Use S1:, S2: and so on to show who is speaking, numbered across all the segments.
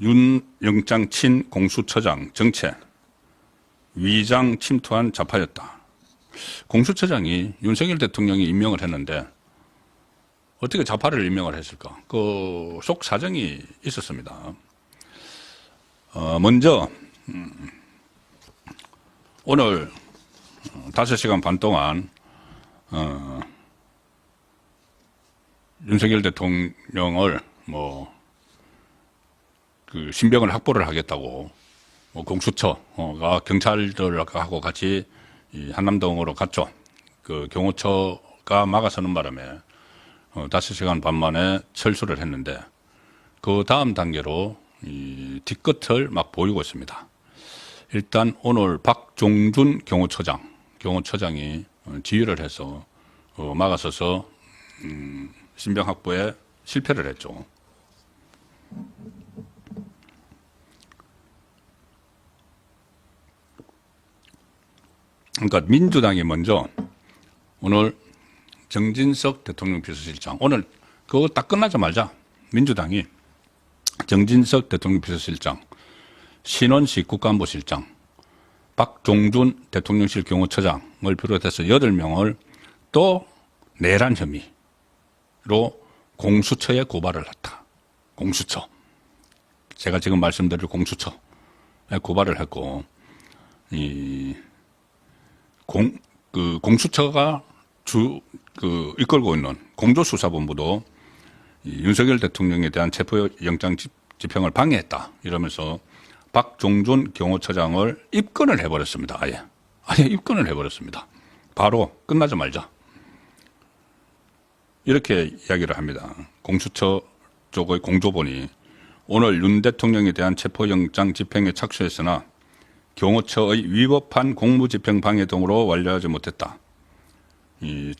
S1: 윤영장 친 공수처장 정체 위장 침투한 좌파였다. 공수처장이 윤석열 대통령이 임명을 했는데 어떻게 좌파를 임명을 했을까? 그 속 사정이 있었습니다. 먼저 오늘 5시간 반 동안 윤석열 대통령을 그 신병을 확보를 하겠다고 공수처가 경찰들하고 같이 이 한남동으로 갔죠. 그 경호처가 막아서는 바람에 5시간 반 만에 철수를 했는데 그 다음 단계로 이 뒤끝을 막 보이고 있습니다. 일단 오늘 박종준 경호처장이 지휘를 해서 막아서서 신병 확보에 실패를 했죠. 그러니까 민주당이 먼저 오늘 정진석 대통령 비서실장, 오늘 그거 딱 끝나자마자 민주당이 정진석 대통령 비서실장, 신원식 국가안보실장, 박종준 대통령실 경호처장을 비롯해서 8명을 또 내란 혐의로 공수처에 고발을 했다. 공수처. 제가 지금 말씀드릴 공수처에 고발을 했고, 공수처가 이끌고 있는 공조수사본부도 윤석열 대통령에 대한 체포영장 집행을 방해했다. 이러면서 박종준 경호처장을 입건을 해버렸습니다. 아예 입건을 해버렸습니다. 바로 끝나자마자. 이렇게 이야기를 합니다. 공수처 쪽의 공조본이 오늘 윤 대통령에 대한 체포영장 집행에 착수했으나 경호처의 위법한 공무집행 방해 등으로 완료하지 못했다.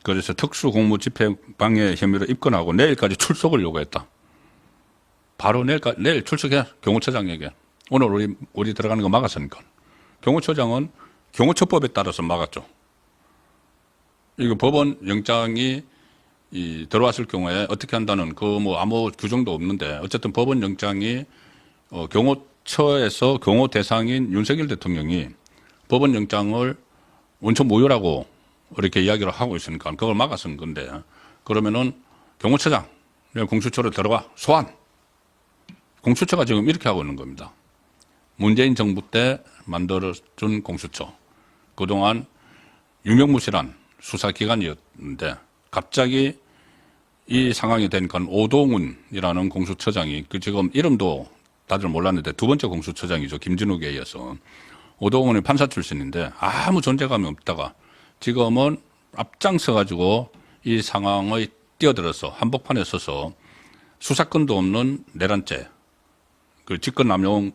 S1: 그래서 특수공무집행 방해 혐의로 입건하고 내일까지 출석을 요구했다. 바로 내일 출석해. 경호처장에게. 오늘 우리 들어가는 거 막았으니까. 경호처장은 경호처법에 따라서 막았죠. 이거 법원 영장이 들어왔을 경우에 어떻게 한다는 아무 규정도 없는데 어쨌든 법원 영장이 경호처에서 경호 대상인 윤석열 대통령이 법원 영장을 원천 무효라고 이렇게 이야기를 하고 있으니까 그걸 막아선 건데, 그러면은 경호처장, 공수처로 들어가 소환. 공수처가 지금 이렇게 하고 있는 겁니다. 문재인 정부 때 만들어준 공수처. 그동안 유명무실한 수사기관이었는데 갑자기 이 상황이 되니까 오동훈이라는 공수처장이 지금 이름도 다들 몰랐는데 두 번째 공수처장이죠. 김진욱에 이어서. 오동훈이 판사 출신인데 아무 존재감이 없다가 지금은 앞장서가지고 이 상황에 뛰어들어서 한복판에 서서 수사권도 없는 내란죄, 그 직권남용을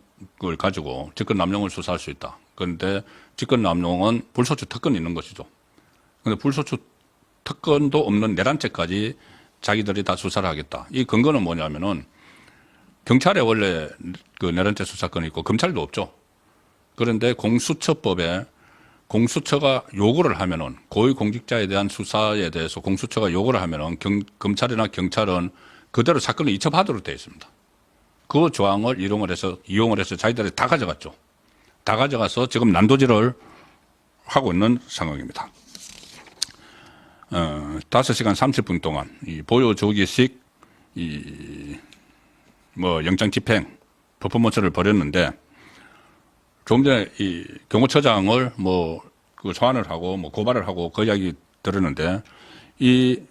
S1: 가지고 직권남용을 수사할 수 있다. 그런데 직권남용은 불소추 특권이 있는 것이죠. 그런데 불소추 특권도 없는 내란죄까지 자기들이 다 수사를 하겠다. 이 근거는 뭐냐면은 경찰에 원래 그 내란죄 수사권이 있고 검찰도 없죠. 그런데 공수처법에 공수처가 요구를 하면은 고위공직자에 대한 수사에 대해서 공수처가 요구를 하면은 검찰이나 경찰은 그대로 사건을 이첩하도록 되어 있습니다. 그 조항을 이용을 해서 자기들이 다 가져갔죠. 다 가져가서 지금 난도질을 하고 있는 상황입니다. 5시간 30분 동안 이 보여주기식 영장 집행 퍼포먼스를 벌였는데, 조금 전에 이 경호처장을 그 소환을 하고 고발을 하고 그 이야기 들었는데, 이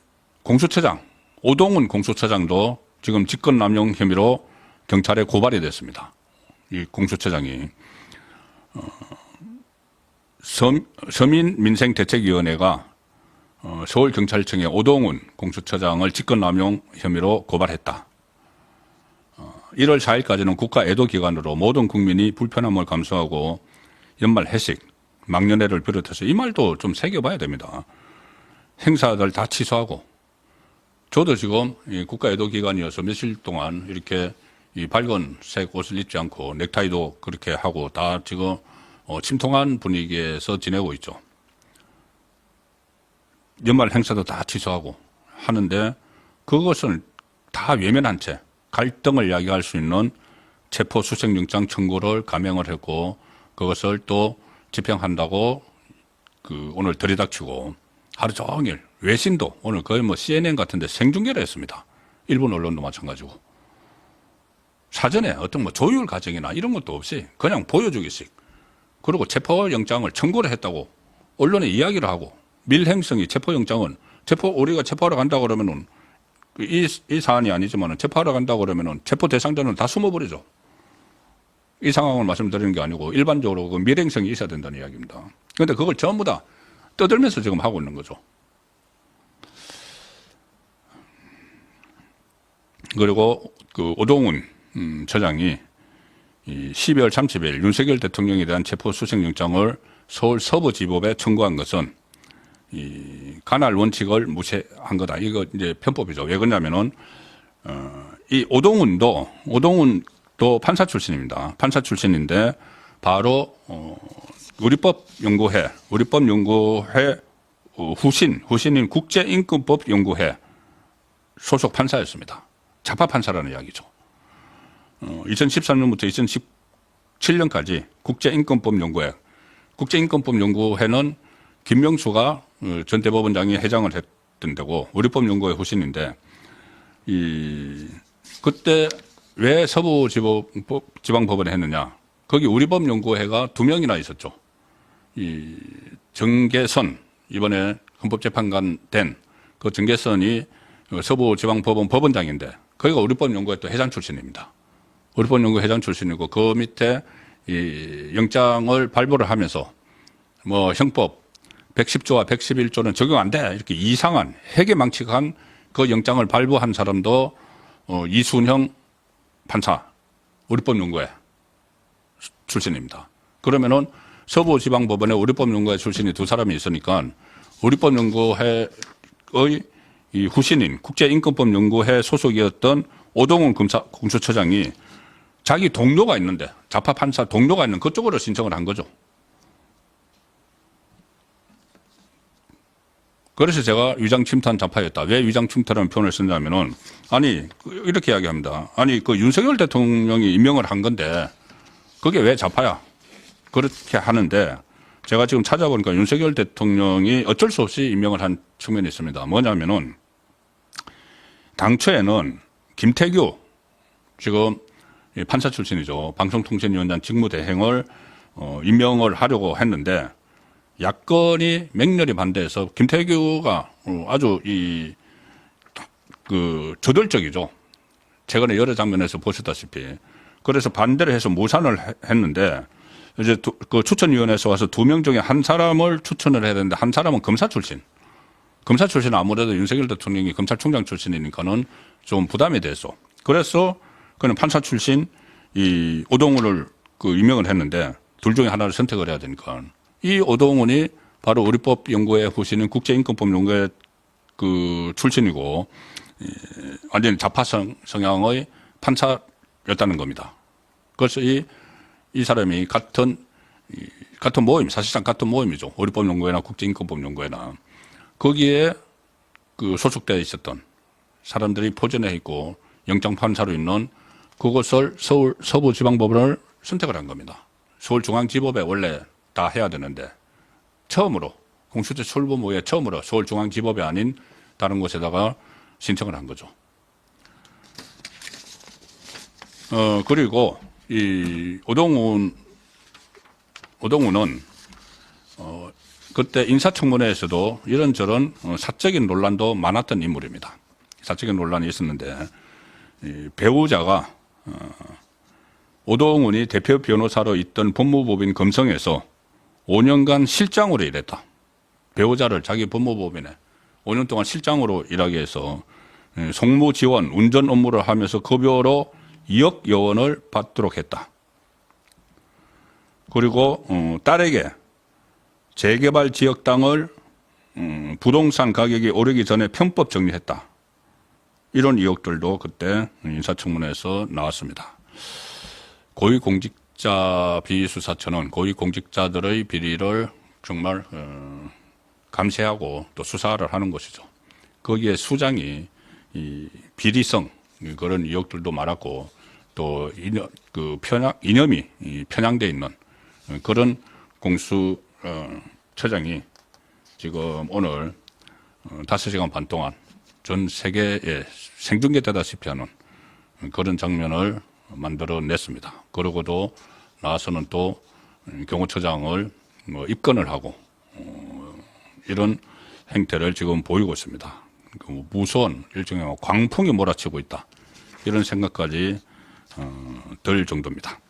S1: 공수처장, 오동훈 공수처장도 지금 직권남용 혐의로 경찰에 고발이 됐습니다. 이 공수처장이. 서민민생대책위원회가 서울경찰청에 오동훈 공수처장을 직권남용 혐의로 고발했다. 1월 4일까지는 국가애도기간으로 모든 국민이 불편함을 감수하고 연말 회식, 망년회를 비롯해서 이 말도 좀 새겨봐야 됩니다. 행사들 다 취소하고, 저도 지금 국가애도기간이어서 며칠 동안 이렇게 이 밝은 색 옷을 입지 않고 넥타이도 그렇게 하고 다 지금 침통한 분위기에서 지내고 있죠. 연말 행사도 다 취소하고 하는데 그것을 다 외면한 채 갈등을 야기할 수 있는 체포 수색영장 청구를 감행을 했고 그것을 또 집행한다고 오늘 들이닥치고 하루 종일 외신도 오늘 거의 뭐 CNN 같은데 생중계를 했습니다. 일본 언론도 마찬가지고. 사전에 어떤 뭐 조율 과정이나 이런 것도 없이 그냥 보여주기식. 그리고 체포영장을 청구를 했다고 언론에 이야기를 하고 밀행성이 체포영장은 우리가 체포하러 간다 그러면은 이 사안이 아니지만은 체포하러 간다 그러면은 체포 대상자는 다 숨어버리죠. 이 상황을 말씀드리는 게 아니고 일반적으로 그 밀행성이 있어야 된다는 이야기입니다. 그런데 그걸 전부 다 떠들면서 지금 하고 있는 거죠. 그리고 그 오동훈 처장이 12월 30일 윤석열 대통령에 대한 체포 수색영장을 서울 서부지법에 청구한 것은 이 관할 원칙을 무시한 거다. 이거 이제 편법이죠. 왜 그러냐면은 이 오동훈도 판사 출신입니다. 판사 출신인데 바로 우리법연구회 후신인 국제인권법연구회 소속 판사였습니다. 좌파 판사라는 이야기죠. 2013년부터 2017년까지 국제인권법연구회는 김명수가 전 대법원장이 회장을 했던 데고 우리법연구회 후신인데 그때 왜 서부지방법원에 했느냐? 거기 우리법연구회가 2명이나 있었죠. 이 정계선 이번에 헌법재판관 된 그 정계선이 서부지방법원 법원장인데 거기가 우리법연구회 또 회장 출신입니다. 우리법연구회 회장 출신이고 그 밑에 이 영장을 발부를 하면서 뭐 형법 110조와 111조는 적용 안 돼. 이렇게 이상한 해괴망측한 그 영장을 발부한 사람도 이순형 판사, 우리법연구회 출신입니다. 그러면은 서부지방법원에 우리법연구회 출신이 2사람이 있으니까 우리법연구회의 이 후신인 국제인권법연구회 소속이었던 오동훈 공수처장이 자기 동료가 있는데 좌파 판사 동료가 있는 그쪽으로 신청을 한 거죠. 그래서 제가 위장침탈 좌파였다. 왜 위장침탈이라는 표현을 쓰냐면은 아니 이렇게 이야기합니다. 아니 그 윤석열 대통령이 임명을 한 건데 그게 왜 좌파야? 그렇게 하는데 제가 지금 찾아보니까 윤석열 대통령이 어쩔 수 없이 임명을 한 측면이 있습니다. 뭐냐면은 당초에는 김태규 지금 판사 출신이죠. 방송통신위원장 직무대행을 임명을 하려고 했는데 야권이 맹렬히 반대해서 김태규가 아주 저돌적이죠. 최근에 여러 장면에서 보셨다시피. 그래서 반대를 해서 무산을 했는데 이제 그 추천위원회에서 와서 2명 중에 한 사람을 추천을 해야 되는데 한 사람은 검사 출신. 검사 출신은 아무래도 윤석열 대통령이 검찰총장 출신이니까는 좀 부담이 돼서. 그래서 그는 판사 출신 이 오동훈을 임명을 했는데 둘 중에 하나를 선택을 해야 되니까. 이 오동훈이 바로 우리법연구회 후신인 국제인권법연구회 출신이고 완전히 좌파 성향의 판사였다는 겁니다. 그래서 이 사람이 같은 모임, 사실상 같은 모임이죠. 우리법연구회나 국제인권법연구회나 거기에 소속되어 있었던 사람들이 포진해 있고 영장판사로 있는 그것을 서울 서부지방법원을 선택을 한 겁니다. 서울중앙지법에 원래 다 해야 되는데 처음으로 공수처 출범 후에 처음으로 서울중앙지법이 아닌 다른 곳에다가 신청을 한 거죠. 그리고 이 오동훈은 그때 인사청문회에서도 이런저런 사적인 논란도 많았던 인물입니다. 사적인 논란이 있었는데 이 배우자가 오동훈이 대표 변호사로 있던 법무법인 금성에서 5년간 실장으로 일했다. 배우자를 자기 법무법인에 5년 동안 실장으로 일하게 해서 송무 지원, 운전 업무를 하면서 급여로 2억여 원을 받도록 했다. 그리고 딸에게 재개발 지역 땅을 부동산 가격이 오르기 전에 편법 정리했다. 이런 의혹들도 그때 인사청문회에서 나왔습니다. 고위공직자 비수사처는 고위공직자들의 비리를 정말 감시하고 또 수사를 하는 것이죠. 거기에 수장이 이 비리성 그런 의혹들도 많았고 또 이념이 편향되어 있는 그런 공수처장이 지금 오늘 5시간 반 동안 전 세계에 생중계되다시피 하는 그런 장면을 만들어냈습니다. 그러고도 나와서는 또 경호처장을 입건을 하고 이런 행태를 지금 보이고 있습니다. 무서운 일종의 광풍이 몰아치고 있다. 이런 생각까지 들 정도입니다.